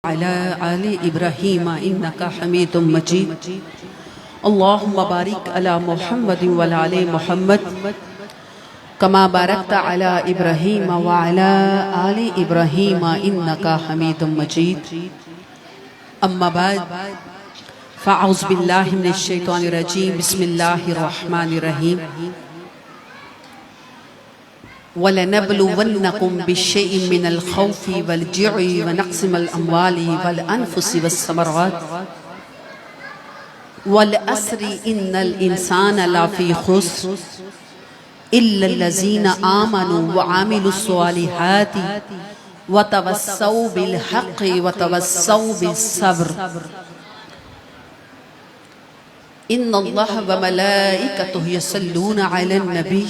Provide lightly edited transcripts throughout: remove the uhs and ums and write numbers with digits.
وعلى آل إبراهيم إنك حميد مجيد اللهم بارك على محمد وعلى آل محمد كما باركت على إبراهيم وعلى آل إبراهيم إنك حميد مجيد أما بعد فأعوذ بالله من الشيطان الرجيم بسم الله الرحمن الرحيم وَلَنَبْلُوَنَّكُمْ بِالشَّيْءٍ مِّنَ الْخَوْفِ وَالْجُوعِ وَنَقْصٍ مِّنَ الْأَمْوَالِ وَالْأَنفُسِ وَالثَّمَرَاتِ وَالْعَصْرِ إِنَّ الْإِنسَانَ لَفِي خُسْرٍ إِلَّا الَّذِينَ آمَنُوا وَعَمِلُوا الصَّالِحَاتِ وَتَوَصَّوْا بِالْحَقِّ وَتَوَصَّوْا بِالصَّبْرِ إِنَّ اللَّهَ وَمَلَائِكَتُهُ يُصَلُّونَ عَلَى النَّبِيِّ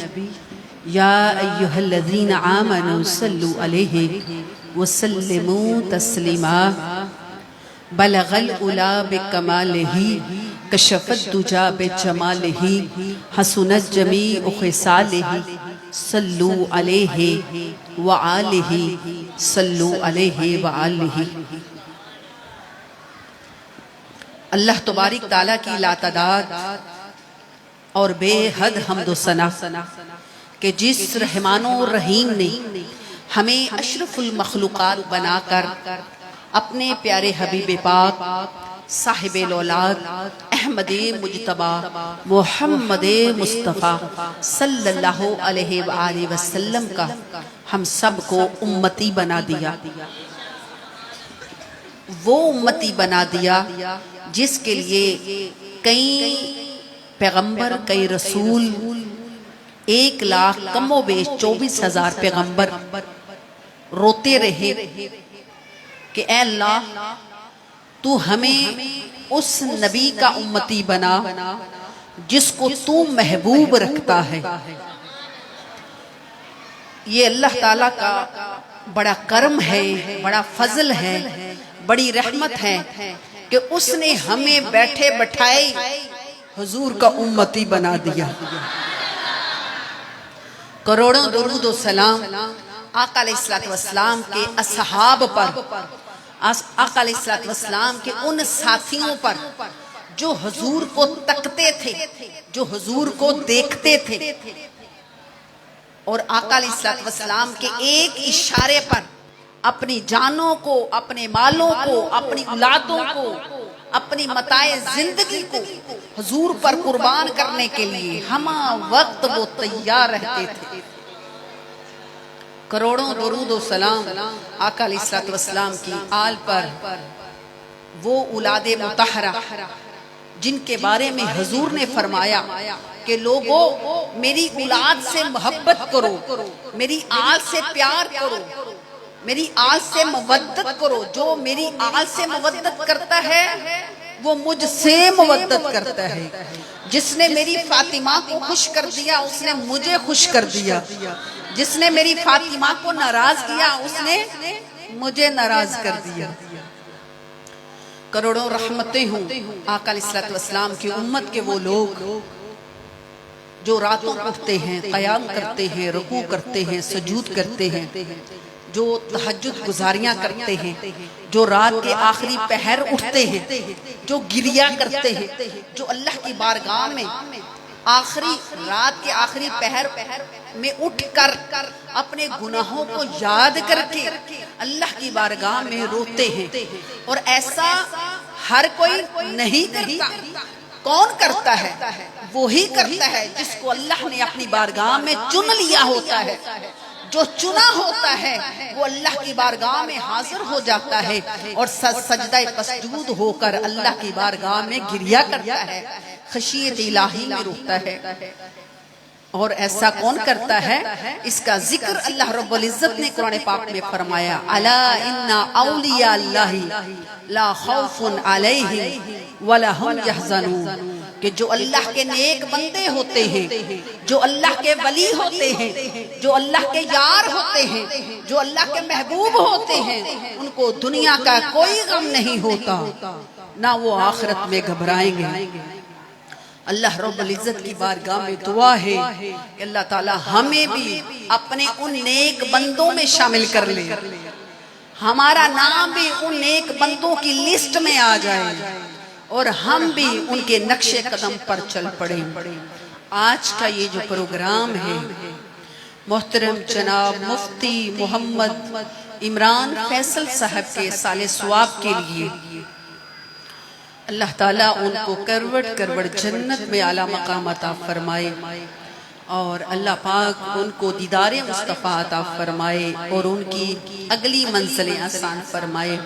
يَا أَيُّهَا الَّذِينَ آمَنُوا صَلُّوا عَلَيْهِ وَسَلِّمُوا تَسْلِيمًا بَلَغَ الْعُلَا بِكَمَالِهِ كَشَفَ الدُّجَى بِجَمَالِهِ حَسُنَتْ جَمِيعُ خِصَالِهِ صَلُّوا عَلَيْهِ وَآلِهِ صَلُّوا عَلَيْهِ وَآلِهِ اللہ تبارک تعالیٰ کی لاتعداد اور بے حد حمد و ثنا کہ جس رحمان و رحیم نے ہمیں اشرف المخلوقات بنا کر اپنے پیارے حبیب پاک صاحب الاولاد احمد مجتبی محمد مصطفیٰ صلی اللہ علیہ وآلہ وسلم کا ہم سب کو امتی بنا دیا، وہ امتی بنا دیا جس کے لیے کئی پیغمبر، کئی رسول، 1,00,000 کم و بیش 24,000 پیغمبر روتے رہے کہ اے اللہ تو ہمیں اس نبی کا امتی بنا جس کو تو محبوب رکھتا ہے۔ یہ اللہ تعالیٰ کا بڑا کرم ہے، بڑا فضل ہے، بڑی رحمت ہے کہ اس نے ہمیں بیٹھے بٹھائے حضور کا امتی بنا دیا۔ کروڑوں درود و سلام آقا علیہ السلام کے اصحاب پر، آقا علیہ السلام کے ان ساتھیوں پر جو حضور کو تکتے تھے، جو حضور کو دیکھتے تھے، اور آقا علیہ السلام کے ایک اشارے پر اپنی جانوں کو، اپنے مالوں کو، اپنی اولادوں کو، اپنی متاع زندگی کو حضور پر قربان کرنے کے لیے ہمہ وقت وہ تیار رہتے تھے۔ کروڑوں درود و سلام آقا علیہ السلام کی آل پر، وہ اولاد مطہرہ جن کے بارے میں حضور نے فرمایا کہ لوگوں میری اولاد سے محبت کرو، میری آل سے پیار کرو، میری آل سے مودت کرو، جو میری آل سے مودت کرتا ہے وہ مجھ سے مودت کرتا ہے، جس نے میری فاطمہ کو خوش کر دیا اس نے مجھے خوش کر دیا، جس نے میری فاطمہ کو ناراض کیا اس نے مجھے ناراض کر دیا۔ کروڑوں رحمتیں ہوں آقا علیہ السلام کی امت کے وہ لوگ جو راتوں اٹھتے ہیں، قیام کرتے ہیں، رکوع کرتے ہیں، سجود کرتے ہیں، جو تہجد گزاریاں کرتے ہیں، جو رات کے آخری پہر اٹھتے ہیں، جو گریہ کرتے ہیں، جو اللہ کی بارگاہ میں آخری رات کے آخری پہر میں اٹھ کر اپنے گناہوں کو یاد کر کے اللہ کی بارگاہ میں روتے ہیں، اور ایسا ہر کوئی نہیں کرتا۔ کون کرتا ہے؟ وہی کرتا ہے جس کو اللہ نے اپنی بارگاہ میں چن لیا ہوتا ہے۔ جو چنا ہوتا ہے وہ اللہ کی بارگاہ میں حاضر ہو جاتا ہے اور سجدہ پسجود ہو کر اللہ کی بارگاہ میں گریہ کرتا ہے، خشیت الہی میں روتا ہے۔ اور ایسا کون کرتا ہے؟ اس کا ذکر اللہ رب العزت نے قرآن پاک میں فرمایا، الا ان اولیاء اللہ لا خوف علیہم ولا هم يحزنون، کہ جو اللہ کے نیک بندے ہوتے ہیں، جو اللہ کے ولی ہوتے ہیں، جو اللہ کے یار ہوتے ہیں، جو اللہ کے محبوب ہوتے ہیں، ان کو دنیا کا کوئی غم نہیں ہوتا، نہ وہ آخرت میں گھبرائیں گے۔ اللہ رب العزت کی بارگاہ میں دعا ہے کہ اللہ تعالی ہمیں بھی اپنے ان نیک بندوں میں شامل کر لے، ہمارا نام بھی ان نیک بندوں کی لسٹ میں آ جائے اور ہم بھی ان کے نقش قدم پر چل پڑیں۔ آج کا یہ جو پروگرام ہے محترم جناب مفتی محمد عمران فیصل صاحب کے سال ثواب کے لیے اللہ تعالیٰ ان کو کروڑ کروڑ جنت میں اعلیٰ مقام عطا فرمائے اور اللہ پاک ان کو دیدار مصطفیٰ عطا فرمائے اور ان کی اگلی منزلیں آسان فرمائے۔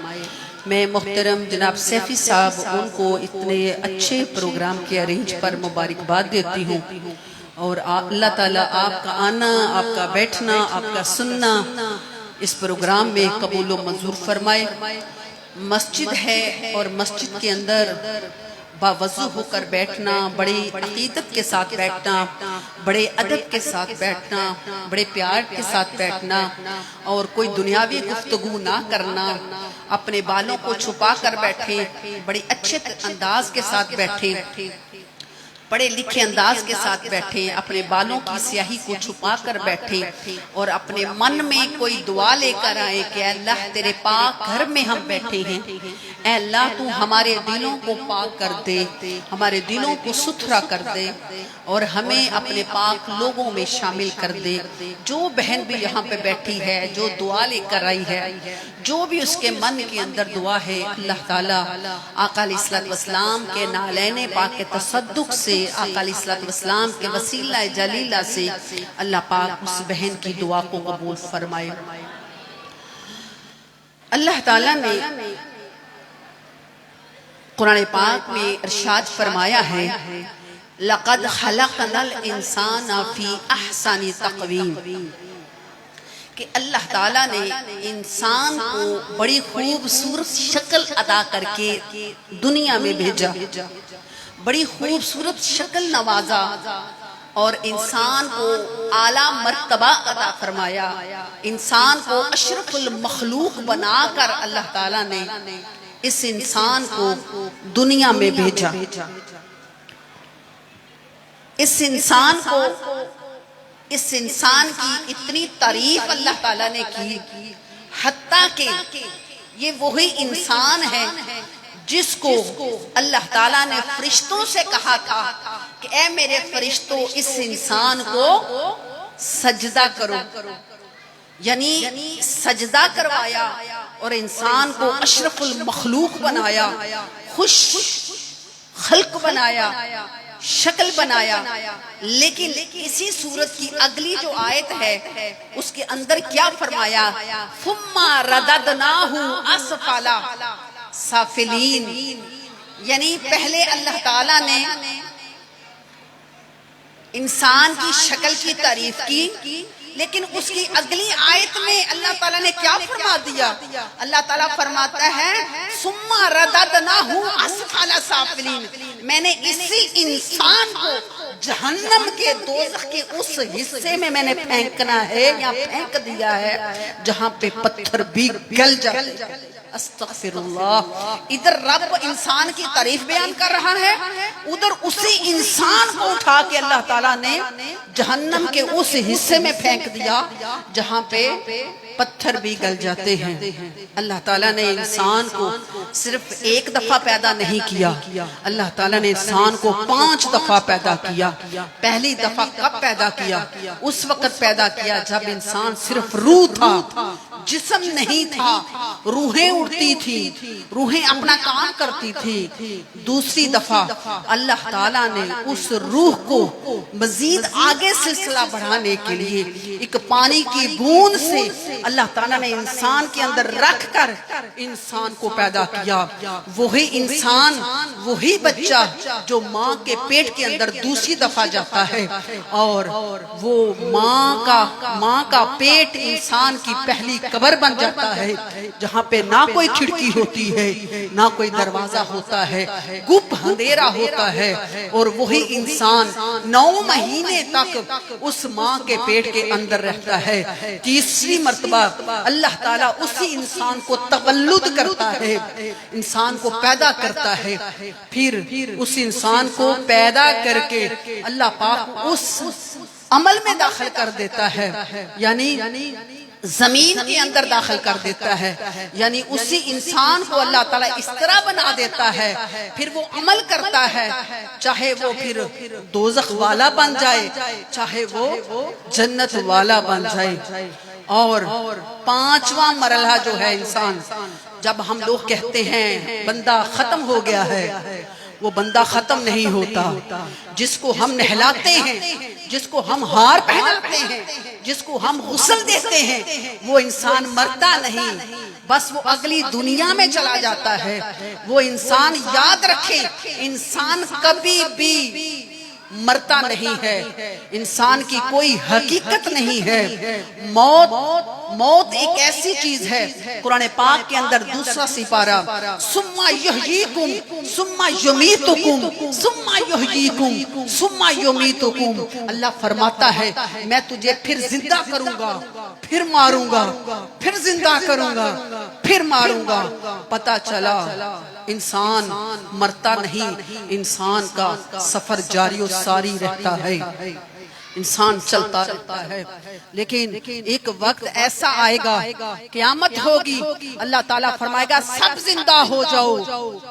میں محترم جناب سیفی صاحب ان کو اتنے اچھے پروگرام کے ارینج پر مبارکباد دیتی ہوں اور اللہ تعالیٰ آپ کا آنا، آپ کا بیٹھنا، آپ کا سننا اس پروگرام میں قبول و منظور فرمائے۔ مسجد ہے اور مسجد کے اندر باوضو ہو کر بیٹھنا، بڑی عقیدت کے ساتھ بیٹھنا، بڑے ادب کے ساتھ بیٹھنا، بڑے پیار کے ساتھ بیٹھنا اور کوئی دنیاوی گفتگو نہ کرنا، اپنے بالوں کو چھپا کر بیٹھیں، بڑے اچھے انداز کے ساتھ بیٹھیں، پڑھے لکھے انداز کے ساتھ بیٹھیں، اپنے بالوں کی سیاہی کو چھپا کر بیٹھیں اور اپنے من میں کوئی دعا لے کر آئیں کہ اے اللہ تیرے پاک گھر میں ہم بیٹھے ہیں، اے اللہ تو ہمارے دلوں کو پاک کر دے، ہمارے دلوں کو ستھرا کر دے اور ہمیں اپنے پاک لوگوں میں شامل کر دے۔ جو بہن بھی یہاں پہ بیٹھی ہے، جو دعا لے کر آئی ہے، جو بھی اس کے من کے اندر دعا ہے، اللہ تعالیٰ آقا علیہ الصلوۃ والسلام کے نالین پاک کے تصدق سے، آقا علیہ الصلوۃ والسلام کے وسیلہ جلیلہ سے اللہ پاک اس بہن کی دعا کو قبول فرمائے۔ اللہ تعالیٰ نے قرآن پاک میں ارشاد فرمایا ہے لَقَدْ خَلَقْنَا الْإِنسَانَ فِي أَحْسَنِ تَقْوِيمٍ کہ اللہ تعالیٰ نے انسان کو بڑی خوبصورت شکل عطا کر کے دنیا میں بھیجا، بڑی خوبصورت شکل نوازا اور انسان کو اعلیٰ مرتبہ عطا فرمایا، انسان کو اشرف المخلوق بنا کر اللہ تعالیٰ نے اس انسان کو دنیا میں بھیجا۔ اس انسان کی اتنی تعریف اللہ تعالیٰ نے کی، حتیٰ کہ یہ وہی انسان ہے جس کو اللہ تعالیٰ نے فرشتوں سے کہا تھا کہ اے میرے فرشتوں اس انسان کو سجدہ کرو، یعنی سجدہ کروایا اور انسان کو اشرف المخلوق بنایا، خوش خلق بنایا، شکل بنایا۔ لیکن اسی صورت کی اگلی جو آیت ہے اس کے اندر کیا فرمایا؟ ثم رددناہ اسفل سافلین، یعنی پہلے اللہ تعالیٰ نے انسان کی شکل کی تعریف کی، لیکن اس کی اگلی آیت میں اللہ تعالیٰ نے کیا فرما دیا؟ اللہ تعالیٰ فرماتا ہے ثم رددناہ اسفل سافلین، میں نے اسی انسان کو جہنم کے دوزخ کے اس حصے میں نے پھینکنا ہے یا پھینک دیا ہے جہاں پہ پتھر بھی گل جائے۔ استغفر اللہ، ادھر رب انسان کی تعریف بیان کر رہا ہے، ادھر اسی انسان کو اٹھا کے اللہ تعالیٰ نے جہنم کے اس حصے میں پھینک دیا جہاں پہ پتھر بھی گل جاتے ہیں۔ اللہ تعالیٰ نے انسان کو صرف ایک دفعہ پیدا نہیں کیا، اللہ تعالیٰ نے انسان کو 5 دفعہ پیدا کیا۔ پہلی دفعہ کب پیدا کیا؟ اس وقت پیدا کیا جب انسان صرف روح تھا، جسم نہیں تھا، روحیں اڑتی تھی، روحیں اپنا کام کرتی تھی۔ دوسری دفعہ اللہ تعالیٰ نے اس روح کو مزید آگے سلسلہ بڑھانے کے لیے ایک پانی کی بوند سے اللہ تعالیٰ نے انسان کے اندر رکھ کر انسان کو پیدا کیا۔ وہی انسان، وہی بچہ جو ماں کے پیٹ کے اندر دوسری دفعہ جاتا ہے اور وہ ماں کا پیٹ انسان کی پہلی قبر بن جاتا ہے جہاں پہ نہ کوئی کھڑکی ہوتی ہے، نہ کوئی دروازہ ہوتا ہے، گپ اندھیرا ہوتا ہے، اور وہی انسان 9 مہینے تک اس ماں کے پیٹ کے اندر رہتا ہے۔ تیسری مرتبہ اللہ تعالیٰ اسی انسان کو تولد کرتا ہے، انسان کو پیدا کرتا ہے، پھر اس انسان کو پیدا کر کے اللہ پاک اس عمل میں داخل کر دیتا ہے، یعنی زمین کے اندر داخل کر دیتا ہے، یعنی اسی انسان کو اللہ تعالیٰ اس طرح بنا دیتا ہے، پھر وہ عمل کرتا ہے، چاہے وہ پھر دوزخ والا بن جائے، چاہے وہ جنت والا بن جائے۔ اور پانچواں مرحلہ جو ہے انسان، جب ہم لوگ کہتے ہیں بندہ ختم ہو گیا ہے، وہ بندہ ختم نہیں ہوتا۔ جس کو ہم نہلاتے ہیں، جس کو ہم ہار پہناتے ہیں، جس کو ہم غسل دیتے ہیں، وہ انسان مرتا نہیں، بس وہ اگلی دنیا میں چلا جاتا ہے۔ وہ انسان یاد رکھے، انسان کبھی بھی مرتا نہیں ہے، انسان کی کوئی حقیقت نہیں ہے۔ موت ایک ایسی چیز ہے، قرآن پاک کے اندر دوسرا سپارہ، ثم یحییکم ثم یمیتکم ثم یحییکم ثم یمیتکم، اللہ فرماتا ہے میں تجھے پھر زندہ کروں گا، پھر ماروں گا، پھر زندہ کروں گا، پھر ماروں گا۔ پتہ چلا انسان مرتا نہیں، انسان کا سفر جاری و ساری رہتا ہے، انسان چلتا رہتا ہے۔ لیکن ایک وقت ایسا آئے گا، قیامت ہوگی، اللہ تعالیٰ فرمائے گا سب زندہ ہو جاؤ،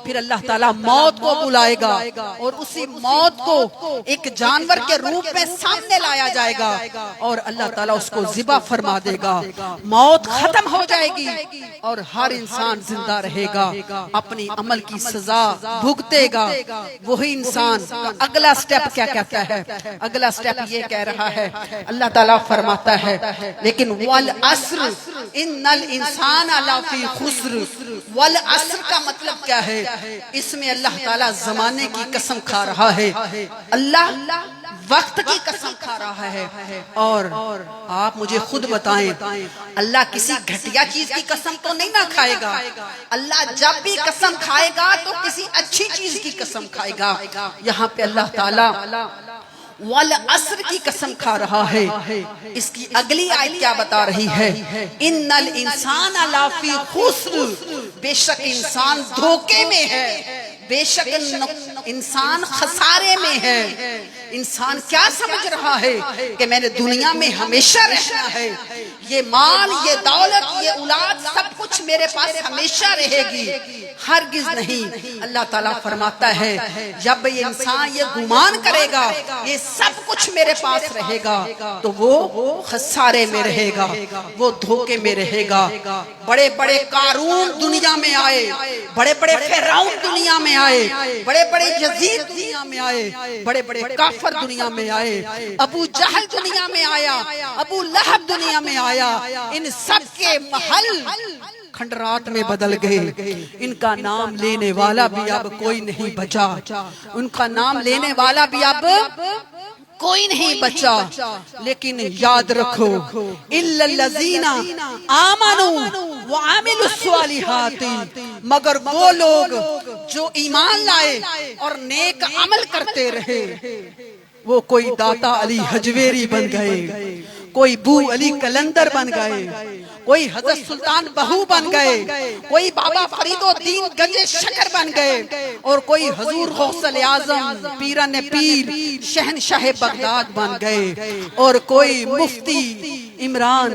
پھر اللہ تعالیٰ موت کو بلائے گا، اور اسی موت کو ایک جانور کے روپ میں سامنے لایا جائے گا، اور اللہ تعالیٰ اس کو ذبح فرما دے گا۔ موت ختم ہو جائے گی اور ہر انسان زندہ رہے گا، اپنی عمل کی سزا بھگتے گا۔ وہی انسان اگلا سٹیپ کیا کہتا ہے؟ اگلا سٹیپ یہ کہہ رہا ہے، اللہ تعالیٰ فرماتا ہے لیکن والعصر ان الانسان لفی خسر۔ والعصر کا مطلب کیا ہے؟ اس میں اللہ تعالیٰ زمانے کی قسم کھا رہا ہے، اللہ وقت کی قسم کھا رہا ہے۔ اور آپ مجھے خود بتائیں، اللہ کسی گھٹیا چیز کی قسم تو نہیں نہ کھائے گا؟ اللہ جب بھی قسم کھائے گا تو کسی اچھی چیز کی قسم کھائے گا۔ یہاں پہ اللہ تعالیٰ والعصر کی قسم کھا رہا ہے۔ اس کی اگلی آیت کیا بتا رہی ہے؟ ان الانسان لفی خسر، بے شک انسان دھوکے میں ہے، بے شک انسان خسارے میں ہے۔ انسان کیا سمجھ رہا ہے کہ میں نے دنیا میں ہمیشہ رہنا ہے، یہ مال، یہ دولت، یہ اولاد، سب کچھ میرے پاس ہمیشہ رہے گی؟ ہرگز نہیں۔ اللہ تعالیٰ فرماتا ہے جب یہ انسان یہ گمان کرے گا یہ سب کچھ میرے پاس رہے گا تو وہ خسارے میں رہے گا، وہ دھوکے میں رہے گا۔ بڑے بڑے قارون دنیا میں آئے، بڑے بڑے فرعون دنیا میں آئے، بڑے بڑے یزید دنیا میں آئے، بڑے بڑے کافر دنیا میں آئے، ابو جہل دنیا میں آیا، ابو لہب دنیا میں آیا، ان سب کے محل کھنڈرات میں بدل گئے۔ ان کا نام لینے والا بھی اب کوئی نہیں بچا، ان کا نام لینے والا بھی اب کوئی نہیں بچا۔ لیکن یاد رکھو الا الذین آمنوا وعملوا الصالحات، مگر وہ لوگ جو ایمان لائے اور نیک عمل کرتے رہے۔ وہ کوئی داتا علی حجویری بن گئے، کوئی بو علی کلندر بن گئے، کوئی حضرت سلطان بہو بن گئے، کوئی بابا فرید الدین گنج شکر بن گئے، اور کوئی حضور غوث اعظم پیران پیر شہنشاہ بغداد بن گئے، اور کوئی مفتی عمران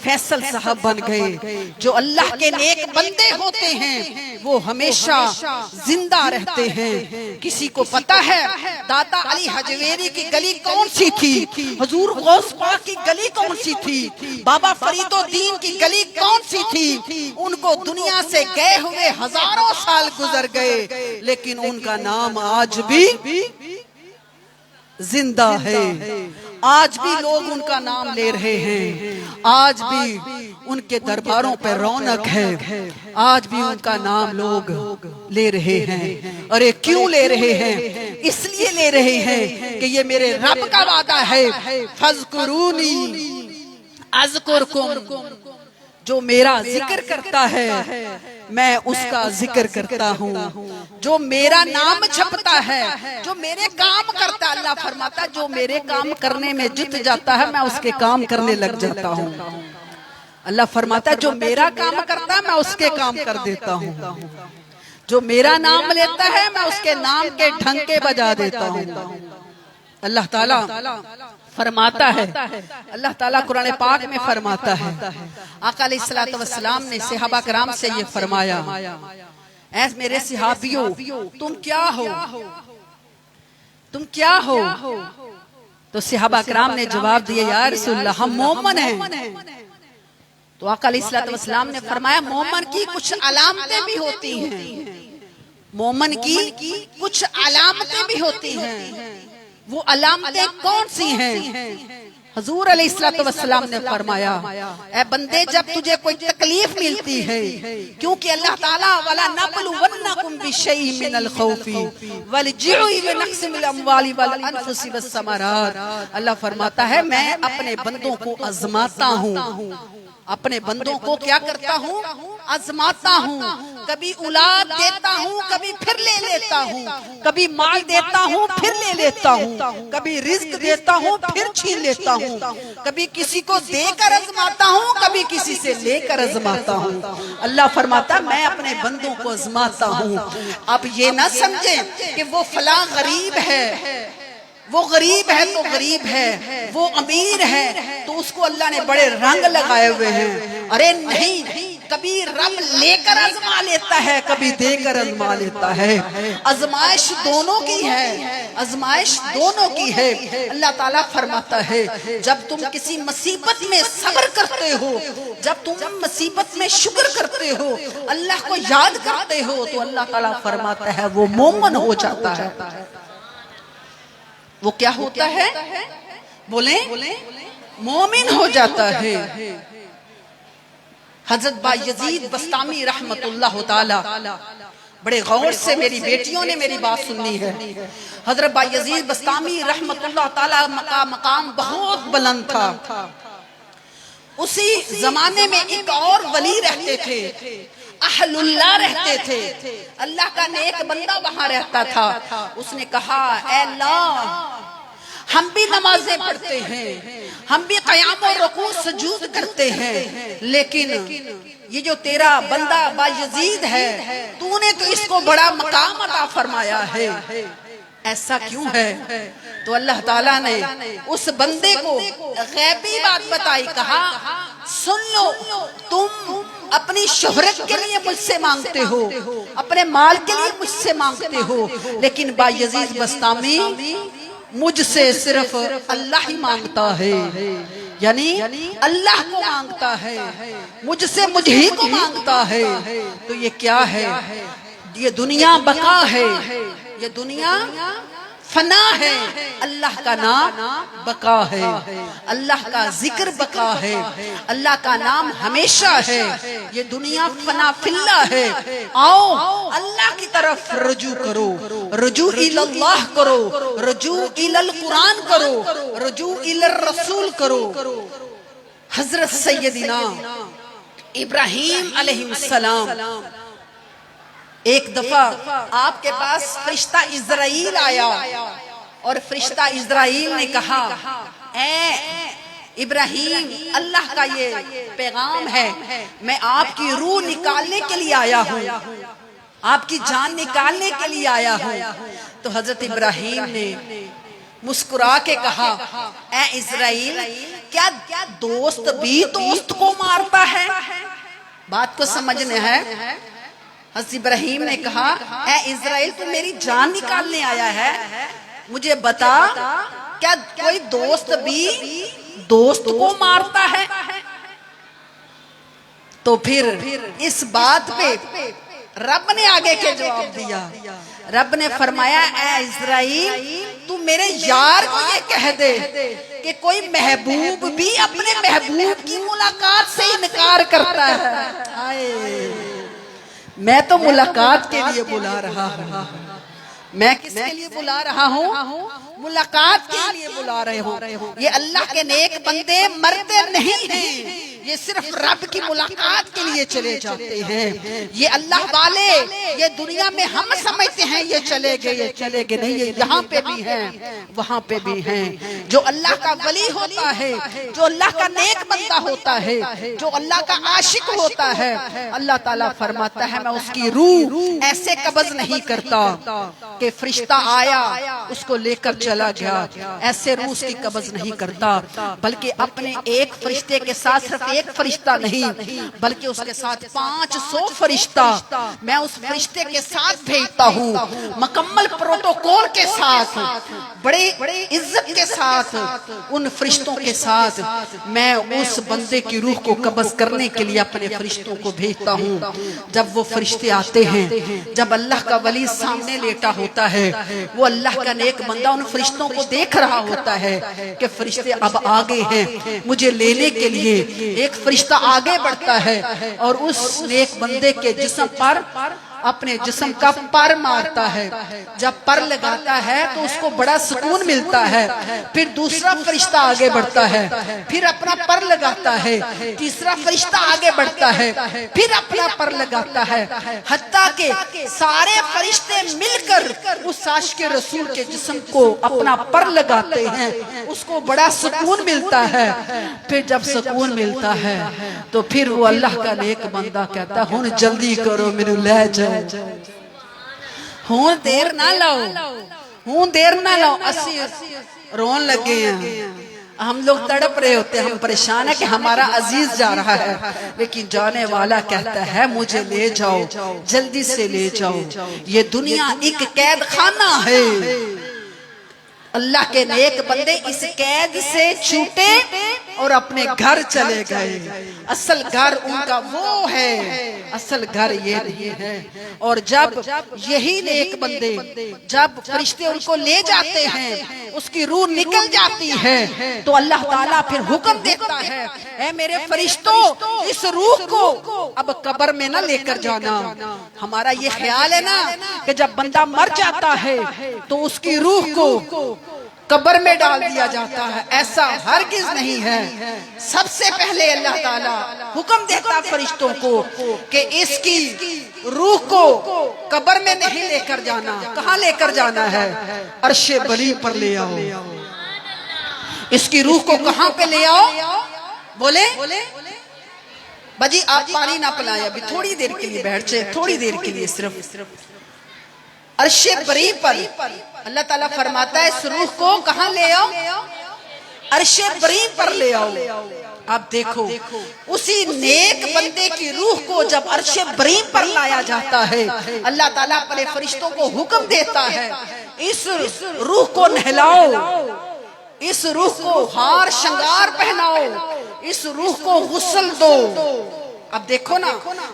فیصل صاحب بن گئے۔ جو اللہ کے نیک بندے ہوتے ہیں وہ ہمیشہ زندہ رہتے ہیں۔ کسی کو پتا ہے داتا علی حجویری کی گلی کون سی تھی؟ حضور غوث پاک کی گلی کون سی تھی؟ بابا فرید الدین کی گلی کون سی تھی؟ ان کو دنیا سے گئے ہوئے ہزاروں سال گزر گئے، لیکن ان کا نام آج بھی زندہ ہے، آج بھی لوگ ان کا نام لے رہے ہیں، آج بھی ان کے درباروں پہ رونق ہے، آج بھی ان کا نام لوگ لے رہے ہیں۔ اور یہ کیوں لے رہے ہیں؟ اس لیے لے رہے ہیں کہ یہ میرے رب کا وعدہ ہے، فَاذْكُرُونِي اذکرکم، جو میرا ذکر کرتا ہے میں اس کا ذکر کرتا ہوں، جو میرا نام چھپتا ہے، جو میرے کام کرتا ہے، اللہ فرماتا ہے جو میرے کام کرنے میں جت جاتا ہے میں اس کے کام کرنے لگ جاتا ہوں۔ اللہ فرماتا ہے جو میرا کام کرتا ہے میں اس کے کام کر دیتا ہوں، جو میرا نام لیتا ہے میں اس کے نام کے ڈھنکے بجا دیتا ہوں۔ اللہ تعالیٰ فرماتا ہے، اللہ تعالیٰ قرآن پاک میں فرماتا ہے، آقا علیہ الصلوۃ والسلام نے صحابہ کرام سے یہ فرمایا، اے میرے صحابیوں تم کیا ہو، تم کیا ہو؟ تو صحابہ کرام نے جواب دیا یا رسول اللہ ہم مومن ہیں۔ تو آقا علیہ الصلوۃ والسلام نے فرمایا مومن کی کچھ علامتیں بھی ہوتی ہیں، مومن کی کچھ علامتیں بھی ہوتی ہیں، وہ علامتیں کون سی ہیں؟ حضور علیہ الصلوۃ والسلام نے فرمایا اے بندے جب تجھے کوئی تکلیف ملتی ہے، کیونکہ اللہ تعالیٰ وَلَا نَبْلُوَنَّكُمْ بِشَيْءٍ مِّنَ الْخَوْفِ وَالْجُوعِ وَنَقْصٍ مِّنَ الْأَمْوَالِ وَالْأَنفُسِ وَالثَّمَرَاتِ، اللہ فرماتا ہے میں اپنے بندوں کو آزماتا ہوں، اپنے بندوں کو کیا کرتا ہوں؟ آزماتا ہوں، کبھی اولاد دیتا ہوں کبھی پھر لے لیتا ہوں، کبھی مال دیتا ہوں پھر لے لیتا ہوں، کبھی رزق دیتا ہوں پھر چھین لیتا ہوں، کبھی کسی کو دے کر آزماتا ہوں کبھی کسی سے لے کر آزماتا ہوں۔ اللہ فرماتا میں اپنے بندوں کو آزماتا ہوں۔ اب یہ نہ سمجھیں کہ وہ فلاں غریب ہے، وہ غریب ہے تو غریب ہے، وہ امیر ہے تو اس کو اللہ نے بڑے رنگ لگائے ہوئے ہیں، ارے نہیں، کبھی رب لے کر آزما لیتا ہے کبھی دے کر آزما لیتا ہے، آزمائش دونوں کی ہے، آزمائش دونوں کی ہے۔ اللہ تعالیٰ فرماتا ہے جب تم کسی مصیبت میں صبر کرتے ہو، جب تم مصیبت میں شکر کرتے ہو، اللہ کو یاد کرتے ہو تو اللہ تعالیٰ فرماتا ہے وہ مومن ہو جاتا ہے۔ وہ کیا ہوتا ہے؟ بولیں مومن ہو جاتا ہے۔ حضرت با یزید بسطامی رحمت اللہ تعالی، بڑے غور سے میری بیٹیوں نے میری بات سننی ہے، حضرت با یزید بسطامی رحمت اللہ تعالی کا مقام بہت بلند تھا۔ اسی زمانے میں ایک اور ولی رہتے تھے، اہل اللہ رہتے تھے، اللہ کا نیک بندہ وہاں رہتا تھا۔ اس نے کہا اے اللہ ہم بھی نمازیں پڑھتے ہیں، ہم بھی قیام و رکوع سجود کرتے ہیں، لیکن یہ جو تیرا بندہ با یزید ہے تو نے تو اس کو بڑا مقام عطا فرمایا ہے، ایسا کیوں ہے؟ تو اللہ تعالیٰ نے اس بندے کو غیبی بات بتائی، کہا سن لو تم اپنی شہرت کے لیے مجھ سے مانگتے ہو، اپنے مال کے لیے مجھ سے مانگتے ہو، لیکن با یزید بسطامی مجھ سے صرف اللہ ہی مانگتا ہے، یعنی اللہ کو مانگتا ہے، مجھ سے مجھ ہی کو مانگتا ہے۔ تو یہ کیا ہے؟ یہ دنیا بقا ہے، یہ دنیا فنا ہے، اللہ کا نام بقا ہے، اللہ کا ذکر بقا ہے، اللہ کا نام ہمیشہ ہے، یہ دنیا فنا فی اللہ ہے۔ آؤ اللہ کی طرف رجوع کرو، رجوع اللہ کرو، رجوع القرآن کرو، رجوع الرسول کرو۔ حضرت سیدنا ابراہیم علیہ السلام ایک دفعہ آپ کے پاس فرشتہ اسرائیل آیا اور فرشتہ اسرائیل نے کہا اے ابراہیم اللہ کا یہ پیغام ہے، میں آپ کی روح نکالنے کے لیے آیا ہوں، آپ کی جان نکالنے کے لیے آیا ہوں۔ تو حضرت ابراہیم نے مسکرا کے کہا اے اسرائیل کیا دوست بھی دوست کو مارتا ہے؟ بات کو سمجھنا ہے۔ حضرت ابراہیم نے کہا اے اسرائیل تو میری جان نکالنے آیا ہے، مجھے بتا کیا کوئی دوست بھی دوست کو مارتا ہے؟ تو پھر اس بات پہ رب نے آگے کے جواب دیا، رب نے فرمایا اے اسرائیل تو میرے یار کو یہ کہہ دے کہ کوئی محبوب بھی اپنے محبوب کی ملاقات سے انکار کرتا ہے۔ میں تو ملاقات کے لیے بلا رہا ہوں، میں کس کے لیے بلا رہا ہوں؟ ملاقات کے لیے بلا رہے ہوں۔ یہ اللہ کے نیک بندے مرتے نہیں ہیں، یہ صرف رب کی ملاقات کے لیے چلے جاتے ہیں. یہ اللہ والے یہ دنیا میں ہم سمجھتے ہیں یہ چلے گئے نہیں، یہ یہاں پہ بھی ہیں وہاں پہ بھی ہیں. جو اللہ کا ولی ہوتا ہے، جو اللہ کا نیک بندہ ہوتا ہے، جو اللہ کا عاشق ہوتا ہے، اللہ تعالیٰ فرماتا ہے میں اس کی روح ایسے قبض نہیں کرتا کہ فرشتہ آیا اس کو لے کر چلا گیا، ایسے روح اس کی قبض نہیں کرتا، بلکہ اپنے ایک فرشتے کے ساتھ صرف ایک فرشتہ نہیں بلکہ اس کے ساتھ 500 فرشتہ میں اس فرشتے کے ساتھ بھیجتا ہوں، مکمل پروٹوکول کے ساتھ، بڑے عزت کے ساتھ، ان فرشتوں کے ساتھ میں اس بندے کی روح کو قبض کرنے کے لیے اپنے فرشتوں کو بھیجتا ہوں. جب وہ فرشتے آتے ہیں، جب اللہ کا ولی سامنے لیٹا ہوتا ہے، وہ اللہ کا نیک بندہ ان فرشتوں کو دیکھ رہا ہوتا ہے کہ فرشتے اب آگے ہیں مجھے لینے کے لیے. ایک فرشتہ آگے بڑھتا ہے اور اس نیک بندے کے جسم پر اپنے جسم کا پر مارتا ہے. جب پر لگاتا ہے تو اس کو بڑا سکون ملتا ہے. پھر دوسرا فرشتہ آگے بڑھتا ہے، پھر اپنا پر لگاتا ہے. تیسرا فرشتہ آگے بڑھتا ہے، پھر اپنا پر لگاتا ہے، حتیٰ کہ سارے فرشتے مل کر اس عاشق رسول کے جسم کو اپنا پر لگاتے ہیں. اس کو بڑا سکون ملتا ہے. پھر جب سکون ملتا ہے تو پھر وہ اللہ کا نیک بندہ کہتا ہوں جلدی کرو مینوں لے جاؤ، ہوں دیر نہ لاؤ. اسی رون لگے ہیں، ہم لوگ تڑپ رہے ہوتے ہیں، ہم پریشان ہیں کہ ہمارا عزیز جا رہا ہے، لیکن جانے والا کہتا ہے مجھے لے جاؤ، جلدی سے لے جاؤ. یہ دنیا ایک قید خانہ ہے. اللہ کے نیک بندے اس قید سے چھوٹے اور اپنے گھر چلے گئے. اصل گھر ان کا وہ ہے، اصل گھر یہ نہیں ہے. اور جب یہی نیک بندے، جب فرشتے ان کو لے جاتے ہیں، اس کی روح نکل جاتی ہے تو اللہ تعالیٰ پھر حکم دیتا ہے اے میرے فرشتوں اس روح کو اب قبر میں نہ لے کر جانا. ہمارا یہ خیال ہے نا کہ جب بندہ مر جاتا ہے تو اس کی روح کو قبر میں ڈال دیا جاتا ہے، ایسا ہرگز نہیں ہے. سب سے پہلے اللہ تعالیٰ حکم دیتا فرشتوں کو کہ اس کی روح کو قبر میں نہیں لے کر جانا. کہاں لے کر جانا ہے؟ عرش بری پر لے آؤ. اس کی روح کو کہاں پہ لے آؤ؟ بولے بجی آپ پانی نہ پلائیں، ابھی تھوڑی دیر کے لیے بیٹھ جائے، تھوڑی دیر کے لیے صرف. عرش بری پر اللہ تعالیٰ فرماتا ہے اس روح کو کہاں لے آؤ؟ عرش بری پر لے آؤ. آپ دیکھو اسی نیک بندے کی روح کو جب عرش بری پر لایا جاتا ہے، اللہ تعالیٰ اپنے فرشتوں کو حکم دیتا ہے اس روح کو نہلاؤ، اس روح کو ہار شنگار پہناؤ، اس روح کو غسل دو. اب دیکھو نا،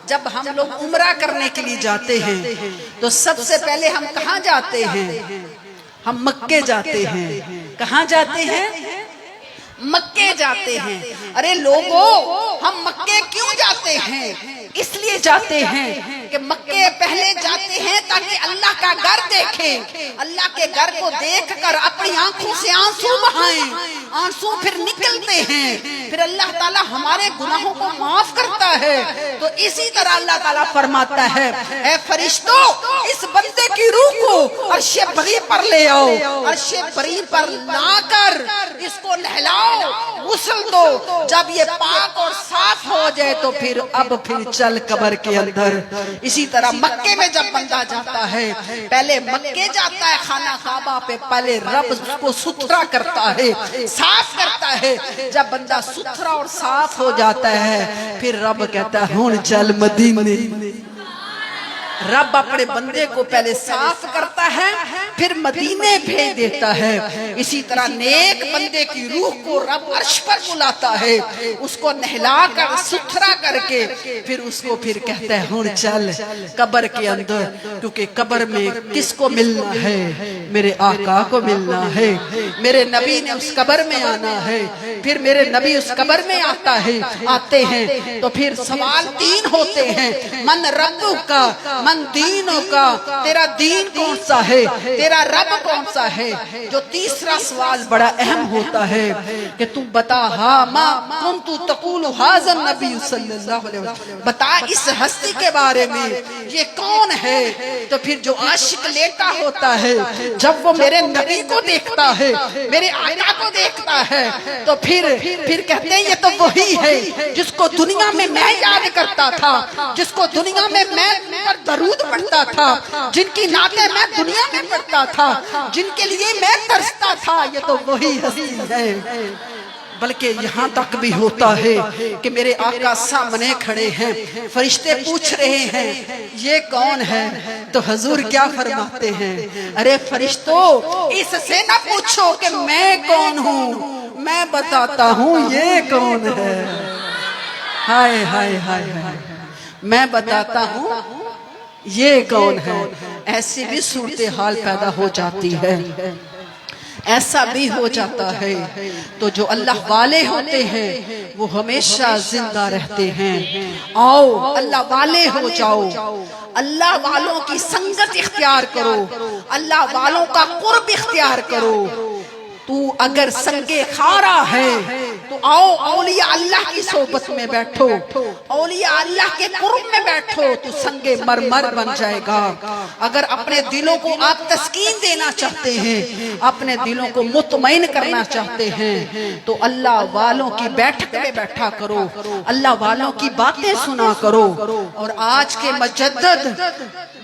جب ہم لوگ عمرہ کرنے کے لیے جاتے ہیں تو سب سے پہلے ہم کہاں جاتے ہیں؟ ہم مکے جاتے ہیں. کہاں جاتے ہیں؟ مکے جاتے ہیں. ارے لوگوں ہم مکے کیوں جاتے ہیں؟ اس لیے جاتے ہیں کہ مکے پہلے جاتے ہیں تاکہ اللہ کا گھر دیکھیں، اللہ کے گھر کو دیکھ کر اپنی آنکھوں سے آنسو بہائیں. آنسو پھر نکلتے ہیں، پھر اللہ تعالیٰ ہمارے گناہوں کو معاف کرتا ہے. تو اسی طرح اللہ تعالیٰ فرماتا ہے اے فرشتوں اس بندے کی روح کو عرش بری پر لے آؤ. عرش بری پر لا کر اس کو نہلاؤ، غسل دو. جب یہ پاک اور صاف ہو جائے تو پھر چل قبر کے اندر. اسی طرح مکے میں جب بندہ جاتا ہے، پہلے مکے جاتا ہے خانہ کعبہ پہ، پہلے رب اس کو ستھرا کرتا ہے، صاف کرتا ہے. جب بندہ ستھرا اور صاف ہو جاتا ہے پھر رب کہتا ہے ہن چل مدینے. رب اپنے بندے کو پہلے صاف کرتا ہے پھر مدینے بھیج دیتا ہے. اسی طرح نیک بندے کی روح کو رب عرش پر بلاتا ہے، اس کو نہلا کر ستھرا کر کے پھر اس کو پھر کہتا ہے ہن چل قبر کے اندر. کیونکہ قبر میں کس کو ملنا ہے؟ میرے آقا کو ملنا ہے. میرے نبی نے اس قبر میں آنا ہے. پھر میرے نبی اس قبر میں آتے ہیں تو پھر سوال 3 ہوتے ہیں. من ربک کا، من دینوں کا، تیرا دین کون سا ہے؟ تیرا رب کون سا ہے؟ جو تیسرا سوال بڑا اہم ہوتا ہے کہ تم بتا، ہاں ماں کنت تقول ھذا النبی صلی اللہ علیہ وسلم، بتا اس ہستی کے بارے میں یہ کون ہے؟ تو پھر جو عاشق لیتا ہوتا ہے جب وہ میرے نبی کو دیکھتا ہے، میرے آقا کو دیکھتا ہے، تو پھر کہتے ہیں یہ تو وہی ہے جس کو دنیا میں میں یاد کرتا تھا، جس کو دنیا میں پر درود پڑھتا تھا، جن کی نعتیں میں دنیا میں پڑھتا تھا، جن کے لیے میں ترستا تھا، یہ تو وہی ہستی ہے۔ بلکہ یہاں تک بھی ہوتا ہے کہ میرے آقا سامنے کھڑے ہیں، فرشتے پوچھ رہے ہیں یہ کون ہے؟ تو حضور کیا فرماتے ہیں؟ ارے فرشتوں اس سے نہ پوچھو کہ میں کون ہوں، میں بتاتا ہوں یہ کون ہے۔ ہائے ہائے ہائے ہائے، میں بتاتا ہوں یہ کون ہے۔ ایسی بھی صورتحال پیدا ہو جاتی ہے، ایسا بھی ہو جاتا ہے۔ تو جو اللہ والے ہوتے ہیں وہ ہمیشہ زندہ رہتے ہیں۔ آؤ اللہ والے ہو جاؤ، اللہ والوں کی سنگت اختیار کرو، اللہ والوں کا قرب اختیار کرو۔ تو اگر سنگے خارا ہے تو آؤ اولیاء اللہ کی صحبت میں بیٹھو، اولیاء اللہ کے قرب میں بیٹھو تو سنگے مرمر بن جائے گا۔ اگر اپنے دلوں کو آپ تسکین دینا چاہتے ہیں، اپنے دلوں کو مطمئن کرنا چاہتے ہیں، تو اللہ والوں کی بیٹھک میں بیٹھا کرو، اللہ والوں کی باتیں سنا کرو۔ اور آج کے مجدد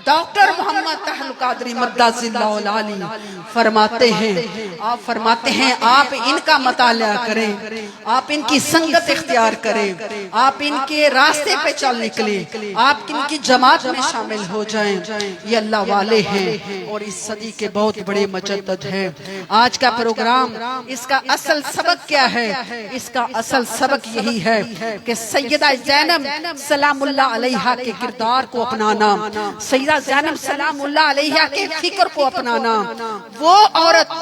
ڈاکٹر محمد طاہر القادری مدد اللہ العالی فرماتے ہیں آپ ان کا مطالعہ کریں، آپ ان کی سنگت اختیار کریں، آپ ان کے راستے پہ چل نکلیں، آپ ان کی جماعت میں شامل ہو جائیں۔ یہ اللہ والے ہیں اور اس صدی کے بہت بڑے مجدد ہیں۔ آج کا پروگرام، اس کا اصل سبق کیا ہے؟ اس کا اصل سبق یہی ہے کہ سیدہ زینب سلام اللہ علیہا کے کردار کو اپنانا، سیدہ زینب سلام اللہ علیہا کے فکر کو اپنانا۔ وہ عورت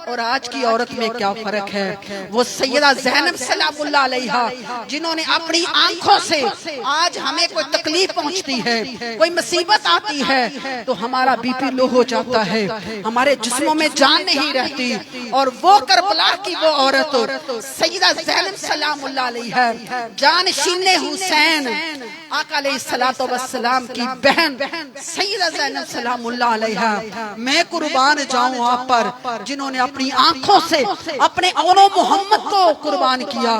اور آج کی عورت میں کیا فرق ہے؟ وہ سیدہ زینب سلام اللہ علیہا جنہوں نے اپنی آنکھوں سے، آج ہمیں کوئی تکلیف پہنچتی ہے، کوئی مصیبت آتی ہے تو ہمارا بی پی لو ہو جاتا ہے، ہمارے جسموں میں جان نہیں رہتی، اور وہ کربلا کی وہ عورت سیدہ زینب سلام اللہ علیہا جانشین حسین آقا علیہ الصلوۃ والسلام کی بہن سیدہ زینب سلام اللہ علیہا، میں قربان جاؤں آپ پر، جنہوں نے اپنی آنکھوں سے اپنے اولو محمد کو قربان کیا،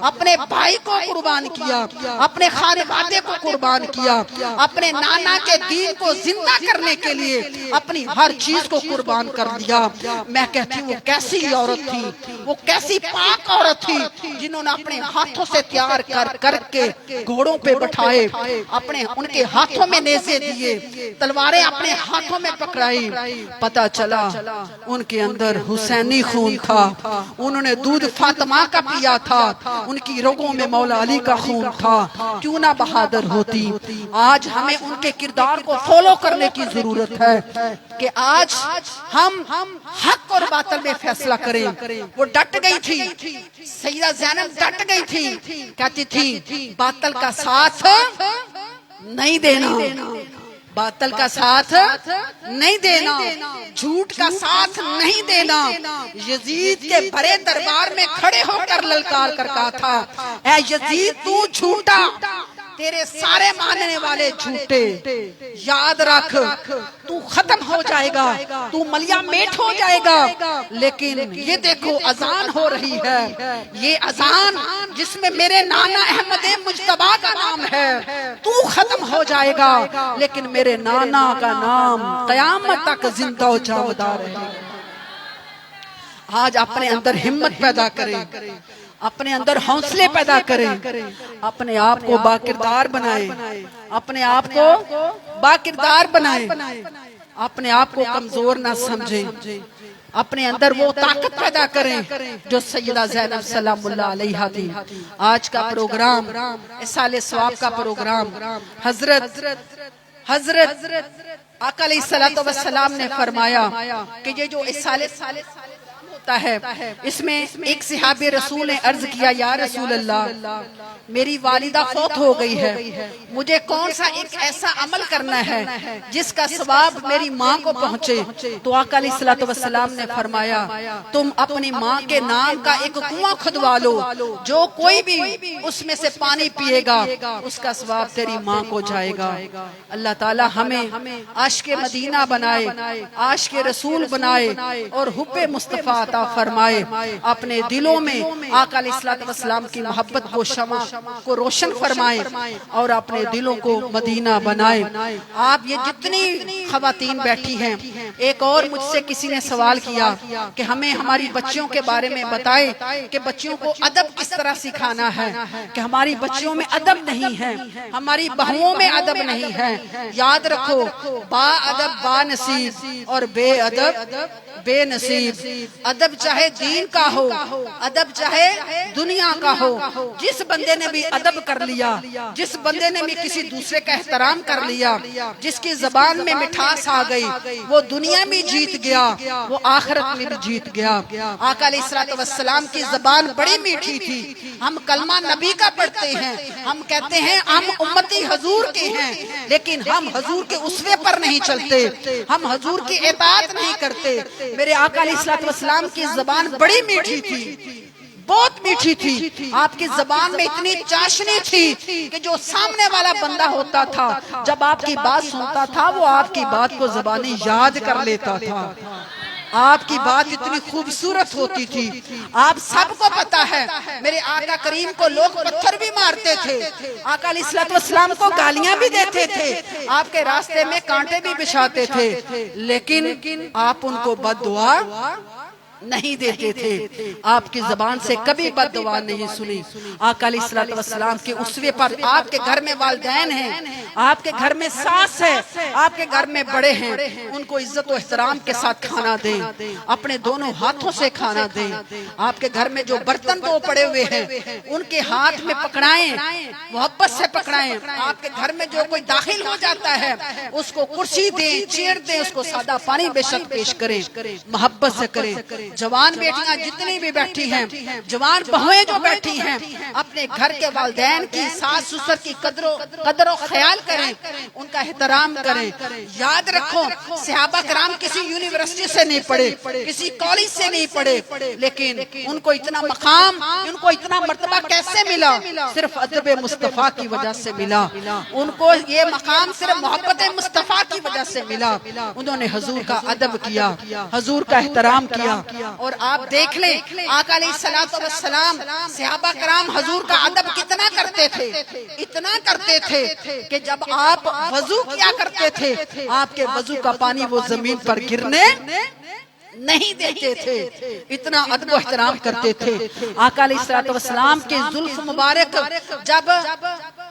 اپنے بھائی کو قربان کیا، اپنے خانوادے کو قربان کیا، اپنے نانا کے دین کو زندہ کرنے کے لیے اپنی ہر چیز کو قربان کر دیا۔ میں کہتی ہوں وہ کیسی عورت تھی، وہ کیسی پاک عورت تھی، جنہوں نے اپنے ہاتھوں سے تیار کر کے گھوڑوں پہ بٹھائے، اپنے ان کے ہاتھوں میں نیزے دیے، تلواریں اپنے ہاتھوں میں پکڑائی۔ پتہ چلا ان کے اندر حسینی خون تھا، انہوں نے دودھ فاطمہ کا پیا تھا، ان کی رگوں میں مولا علی کا خون تھا، کیوں نہ بہادر ہوتی۔ آج ہمیں ان کے کردار کو فالو کرنے کی ضرورت ہے کہ آج ہم حق اور باطل میں فیصلہ کریں۔ وہ ڈٹ گئی تھی، سیدہ زینب ڈٹ گئی تھی، کہتی تھی باطل کا ساتھ نہیں دینا، باطل کا ساتھ نہیں دینا، جھوٹ کا ساتھ نہیں دینا۔ یزید کے بڑے دربار میں کھڑے ہو کر للکار کر کہا تھا، اے یزید تو جھوٹا، تیرے سارے ماننے والے جھوٹے، یاد رکھ تو ختم ہو جائے گا، تو ملیا میٹ ہو جائے گا۔ لیکن یہ دیکھو اذان ہو رہی ہے، یہ اذان جس میں میرے نانا احمد مجتبیٰ کا نام ہے، تو ختم ہو جائے گا لیکن میرے نانا کا نام قیامت تک زندہ و جاودار رہے گا۔ آج اپنے اندر ہمت پیدا کریں، اپنے اندر حوصلے پیدا کریں، اپنے آپ کو باکردار بنائیں، اپنے آپ کو باکردار بنائیں، اپنے آپ کو کمزور نہ سمجھیں، اپنے اندر وہ طاقت پیدا کریں جو سیدہ زینب سلام اللہ علیہا تھی۔ آج کا پروگرام اصال ثواب کا پروگرام، حضرت آقا علیہ الصلوۃ والسلام نے فرمایا کہ یہ جو اصال ہوتا ہے۔ اس میں ایک صحابی رسول نے عرض کیا یا رسول اللہ میری والدہ فوت ہو گئی ہے، مجھے کون سا ایک ایسا عمل کرنا ہے جس کا ثواب میری ماں کو پہنچے؟ تو آقا علیہ الصلوۃ والسلام نے فرمایا تم اپنی ماں کے نام کا ایک کنواں کھدوا لو، جو کوئی بھی اس میں سے پانی پیے گا اس کا ثواب تیری ماں کو جائے گا۔ اللہ تعالی ہمیں عاشق مدینہ بنائے، عاشق رسول بنائے اور حب مصطفیٰ عطا فرمائے۔ اپنے دلوں میں آقا علیہ الصلوۃ والسلام کی محبت کو شمع کو روشن فرمائے اور اپنے دلوں کو مدینہ بنائے۔ آپ یہ جتنی خواتین بیٹھی ہیں، ایک اور مجھ سے کسی نے سوال کیا کہ ہمیں ہماری بچیوں کے بارے میں بتائے کہ بچیوں کو ادب کس طرح سکھانا ہے، کہ ہماری بچیوں میں ادب نہیں ہے، ہماری بہوؤں میں ادب نہیں ہے۔ یاد رکھو با ادب با نصیب اور بے ادب بے نصیب۔ ادب چاہے دین کا ہو، ادب چاہے دنیا کا ہو، جس بندے نے بھی ادب کر لیا، جس بندے نے بھی کسی دوسرے کا احترام کر لیا، جس کی زبان میں مٹھاس آ گئی، وہ دنیا میں جیت گیا، وہ آخرت میں بھی جیت گیا۔ آقا علیہ الصلوۃ والسلام کی زبان بڑی میٹھی تھی۔ ہم کلمہ نبی کا پڑھتے ہیں، ہم کہتے ہیں ہم امتی حضور کے ہیں، لیکن ہم حضور کے اسوے پر نہیں چلتے، ہم حضور کی اطاعت نہیں کرتے۔ میرے آقا علیہ الصلوۃ والسلام کی زبان بڑی میٹھی تھی، بہت میٹھی تھی۔ آپ کی زبان میں اتنی چاشنی تھی کہ جو سامنے والا بندہ ہوتا تھا جب آپ کی بات سنتا تھا وہ آپ کی بات کو زبانی یاد کر لیتا تھا۔ آپ کی بات اتنی خوبصورت ہوتی تھی۔ آپ سب کو پتا ہے میرے آقا کریم کو لوگ پتھر بھی مارتے تھے، آقا علیہ الصلوۃ والسلام کو گالیاں بھی دیتے تھے، آپ کے راستے میں کانٹے بھی بچھاتے تھے، لیکن آپ ان کو بد دعا نہیں دیتے تھے۔ آپ کی زبان سے کبھی بد دعا نہیں سنی۔ آقا علیہ الصلوۃ والسلام کے اسوے پر آپ کے گھر میں والدین ہیں، آپ کے گھر میں ساس ہے، آپ کے گھر میں بڑے ہیں، ان کو عزت و احترام کے ساتھ کھانا دیں، اپنے دونوں ہاتھوں سے کھانا دیں۔ آپ کے گھر میں جو برتن دو پڑے ہوئے ہیں ان کے ہاتھ میں پکڑائیں، محبت سے پکڑائیں۔ آپ کے گھر میں جو کوئی داخل ہو جاتا ہے اس کو کرسی دیں، چیئر دیں، اس کو سادہ پانی بے شک پیش کریں، محبت سے کریں۔ جوان بیٹیاں جتنی بھی بیٹھی ہیں، جوان بہویں جو بیٹھی ہیں، اپنے گھر کے والدین کی، ساس سسر کی قدر و خیال کریں، ان کا احترام کریں۔ یاد رکھو صحابہ کرام کسی یونیورسٹی سے نہیں پڑھے، کسی کالج سے نہیں پڑھے، لیکن ان کو اتنا مقام، ان کو اتنا مرتبہ کیسے ملا؟ صرف ادب مصطفیٰ کی وجہ سے ملا۔ ان کو یہ مقام صرف محبت مصطفیٰ کی وجہ سے ملا۔ انہوں نے حضور کا ادب کیا، حضور کا احترام کیا۔ اور آپ دیکھ لیں آقا علیہ الصلوۃ والسلام، صحابہ کرام حضور کا ادب کتنا کرتے تھے، اتنا کرتے تھے کہ جب آپ وضو کیا کرتے تھے آپ کے وضو کا پانی وہ زمین پر گرنے نہیں دیتے تھے، اتنا ادب و احترام کرتے تھے۔ آقا علیہ الصلوۃ والسلام کے زلف مبارک جب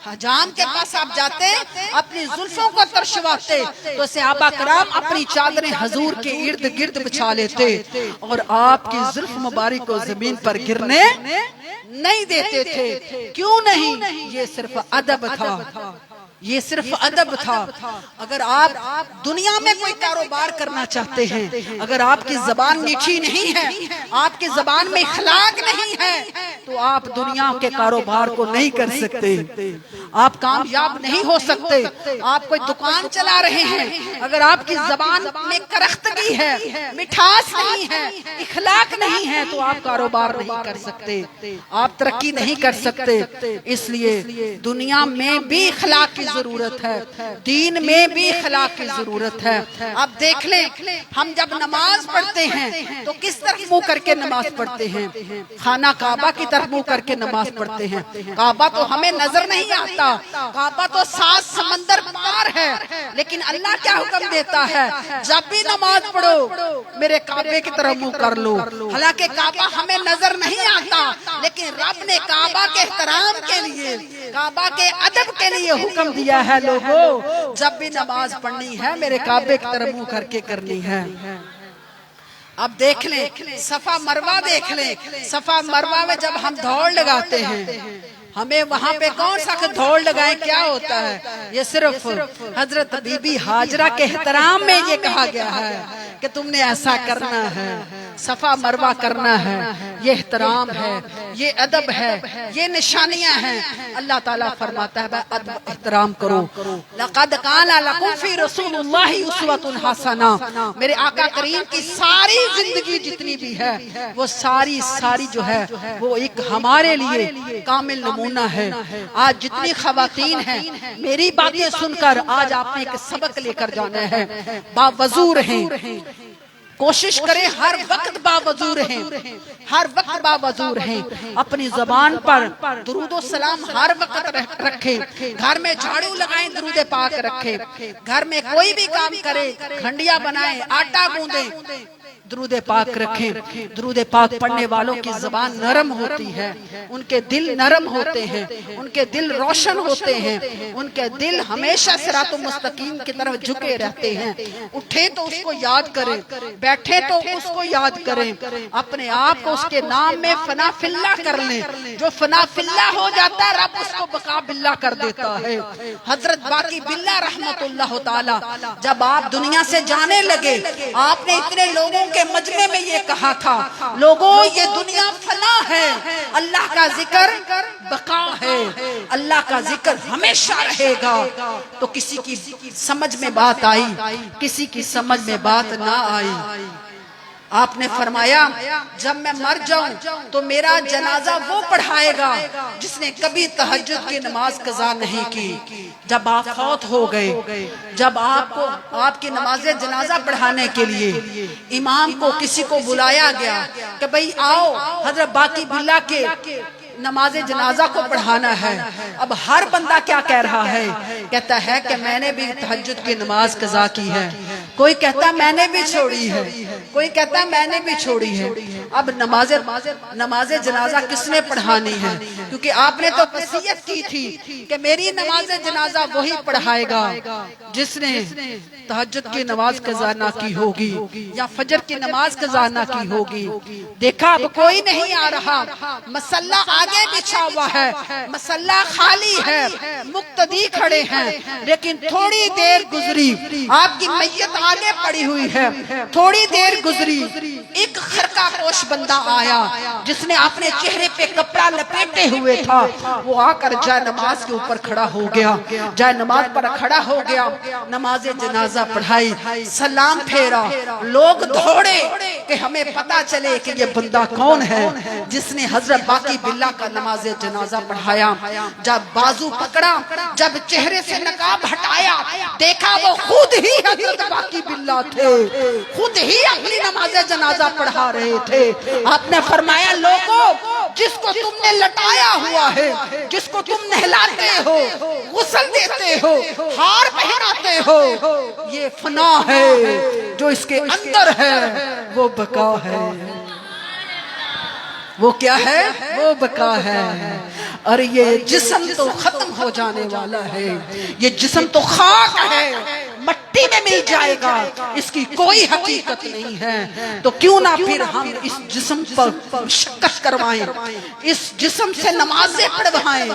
حجام کے پاس آپ جاتے اپنی زلفوں کو ترشواتے تو صحابہ کرام اپنی چادریں حضور کے ارد گرد بچھا لیتے اور آپ کی زلف مبارک کو زمین پر گرنے نہیں دیتے تھے۔ کیوں نہیں؟ یہ صرف ادب تھا، یہ صرف ادب تھا۔ اگر آپ دنیا میں کوئی کاروبار کرنا چاہتے ہیں، اگر آپ کی زبان میٹھی نہیں ہے، آپ کی زبان میں اخلاق نہیں ہے، تو آپ دنیا کے کاروبار کو نہیں کر سکتے، آپ کامیاب نہیں ہو سکتے۔ آپ کوئی دکان چلا رہے ہیں، اگر آپ کی زبان میں کرختگی ہے، مٹھاس نہیں ہے، اخلاق نہیں ہے، تو آپ کاروبار نہیں کر سکتے، آپ ترقی نہیں کر سکتے۔ اس لیے دنیا میں بھی اخلاق کی ضرورت ہے، دین میں بھی اخلاق کی ضرورت ہے۔ اب دیکھ لیں ہم جب نماز پڑھتے ہیں تو کس طرح منہ کر کے نماز پڑھتے ہیں؟ خانہ کعبہ کی طرف منہ کر کے نماز پڑھتے ہیں۔ کعبہ تو ہمیں نظر نہیں آتا، کعبہ تو 7 سمندر پار ہے، لیکن اللہ کیا حکم دیتا ہے؟ جب بھی نماز پڑھو میرے کعبے کی طرف منہ کر لو۔ حالانکہ کعبہ ہمیں نظر نہیں آتا، لیکن رب نے کعبہ کے احترام کے لیے، کعبہ کے ادب کے لیے حکم دیا ہے لوگوں جب بھی نماز پڑھنی ہے میرے کعبے کی طرف منہ کر کے کرنی ہے۔ اب دیکھ لیں صفا مروہ، دیکھ لیں صفا مروہ میں جب ہم دوڑ لگاتے ہیں ہمیں وہاں پہ کون سا دوڑ لگائیں کیا ہوتا ہے؟ یہ صرف حضرت بی بی ہاجرہ کے احترام میں یہ کہا گیا ہے کہ تم نے ایسا کرنا ہے، صفا مروہ کرنا ہے، یہ احترام ہے، یہ ادب ہے، یہ نشانیاں ہیں۔ اللہ تعالیٰ فرماتا ہے ادب احترام کرو۔ لَقَدْ كَانَ لَكُمْ فِي رَسُولِ اللَّهِ أُسْوَةٌ حَسَنَةٌ، میرے آقا کریم کی ساری زندگی جتنی بھی ہے وہ ساری جو ہے وہ ایک ہمارے لیے کامل نمونہ ہے۔ آج جتنی خواتین ہیں میری باتیں سن کر آج آپ نے ایک سبق لے کر جانا ہے، باوضو رہیں، کوشش کریں ہر وقت باوضو رہیں، ہر وقت باوضو رہیں، اپنی زبان پر درود و سلام ہر وقت رکھیں، گھر میں جھاڑو لگائیں درود پاک رکھیں، گھر میں کوئی بھی کام کریں، کھنڈیا بنائیں، آٹا گوندیں، درود پاک رکھیں۔ درود پاک پڑھنے والوں کی زبان نرم ہوتی ہے، ان کے دل نرم ہوتے ہیں، ان کے دل روشن ہوتے ہیں، ان کے دل ہمیشہ صراط مستقیم کی طرف جھکے رہتے ہیں۔ اٹھے تو اس کو یاد کریں، بیٹھے تو اس کو یاد کریں، اپنے آپ کو اس کے نام میں فنا فی اللہ کر لیں۔ جو فنا فی اللہ ہو جاتا ہے رب اس کو بقا باللہ کر دیتا ہے۔ حضرت باقی باللہ رحمت اللہ تعالی جب آپ دنیا سے جانے لگے، آپ نے اتنے لوگوں کے مجمع میں یہ کہا تھا، لوگوں یہ دنیا فنا ہے، اللہ کا ذکر بقا ہے، اللہ کا ذکر ہمیشہ رہے گا۔ تو کسی کی سمجھ میں بات آئی، کسی کی سمجھ میں بات نہ آئی۔ آپ نے فرمایا جب میں مر جاؤں تو میرا جنازہ وہ پڑھائے گا جس نے کبھی تہجد کی نماز قضا نہیں کی۔ جب آپ فوت ہو گئے، جب آپ کی نماز جنازہ پڑھانے کے لیے امام کو کسی کو بلایا گیا کہ بھئی آؤ حضرت باقی باللہ کے نماز جنازہ کو پڑھانا ہے، اب ہر بندہ کیا کہہ رہا ہے؟ کہتا ہے کہ میں نے بھی تہجد کی نماز قضا کی ہے، کوئی کہتا ہے میں نے بھی چھوڑی ہے، کوئی کہتا ہے میں نے بھی چھوڑی ہے۔ اب نماز جنازہ کس نے پڑھانی ہے؟ کیونکہ آپ نے تو وصیت کی تھی کہ میری نماز جنازہ وہی پڑھائے گا جس نے تہجد کی نماز قضا نہ کی ہوگی یا فجر کی نماز قضا نہ کی ہوگی۔ دیکھا اب کوئی نہیں آ رہا، مسلح آگے بچھا ہوا ہے، مسلح خالی ہے، مقتدی کھڑے ہیں، لیکن تھوڑی دیر گزری، آپ کی میت آگے پڑی ہوئی ہے، تھوڑی دیر گزری، ایک خرقہ پوش بندہ آیا جس نے اپنے چہرے پہ کپڑا لپیٹے ہوئے تھا، وہ آ کر جائے نماز کے اوپر کھڑا ہو گیا، جائے نماز پر کھڑا ہو گیا، نماز جنازہ پڑھائی، سلام پھیرا، لوگ دوڑے کہ ہمیں پتا چلے کہ یہ بندہ کون ہے جس نے حضرت باقی باللہ کا نماز جنازہ پڑھایا۔ جب بازو پکڑا، جب چہرے سے نقاب ہٹایا، دیکھا وہ خود ہی حضرت باقی باللہ تھے، خود ہی اپنی نماز جنازہ پڑھا رہے تھے۔ آپ نے فرمایا لوگوں جس کو تم نے لٹایا ہوا ہے، جس کو تم نہلاتے ہو، غسل دیتے ہو، ہار پہناتے ہو، یہ فنا ہے، جو اس کے اندر ہے وہ بقا ہے۔ وہ کیا ہے؟ وہ بقا ہے۔ اور یہ جسم تو ختم ہو جانے والا ہے، یہ جسم تو خاک ہے، مٹی میں مل جائے گا، اس کی کوئی حقیقت نہیں ہے۔ تو کیوں نہ پھر ہم اس جسم پر مشقت کروائیں، اس جسم سے نمازیں پڑھوائیں،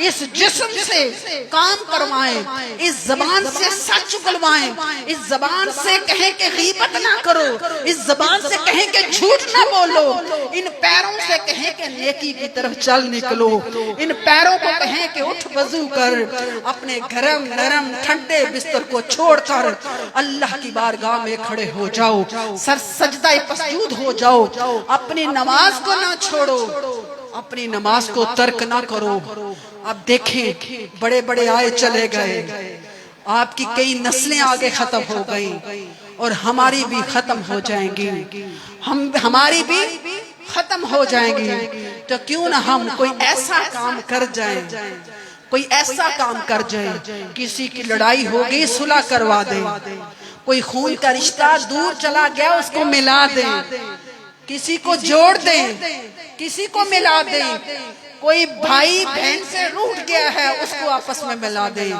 اس جسم سے کام کروائیں، اس زبان سے سچ بلوائیں، اس زبان سے کہیں کہ غیبت نہ کرو، اس زبان سے کہیں کہ جھوٹ نہ بولو، ان پیروں سے کہیں کہ نیکی کی طرف چل نکلو، ان پیروں کو کہیں کہ اٹھ وضو کر، اپنے گرم نرم ٹھنڈے بستر کو چھوڑ کر اللہ کی بارگاہ میں کھڑے ہو جاؤ، سر سجدہ پسجود ہو جاؤ، اپنی نماز کو نہ چھوڑو، اپنی نماز کو ترک نہ کرو۔ اب دیکھیں بڑے بڑے آئے چلے گئے، آپ کی کئی نسلیں آگے ختم ہو گئیں اور ہماری بھی ختم ہو جائیں گی، ہماری بھی ختم ہو جائیں گی۔ تو کیوں نہ ہم کوئی ایسا کام کر جائیں، کوئی ایسا کام کر جائیں، کسی کی لڑائی ہو گئی صلح کروا دیں، کوئی خون کا رشتہ دور چلا گیا اس کو ملا دیں، کسی کو جوڑ دیں، کسی کو ملا دیں، کوئی بھائی بہن سے روٹھ گیا ہے اس کو آپس میں ملا دیں،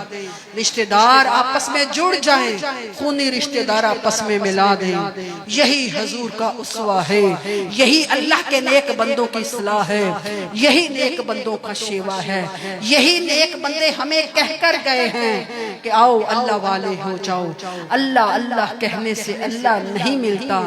رشتہ دار آپس میں جڑ جائیں، خونی رشتہ دار آپس میں ملا دیں۔ یہی حضور کا اسوہ ہے، یہی اللہ کے نیک بندوں کی اصلاح ہے، یہی نیک بندوں کا شیوا ہے۔ یہی نیک بندے ہمیں کہہ کر گئے ہیں کہ آؤ اللہ والے ہو جاؤ۔ اللہ اللہ کہنے سے اللہ نہیں ملتا۔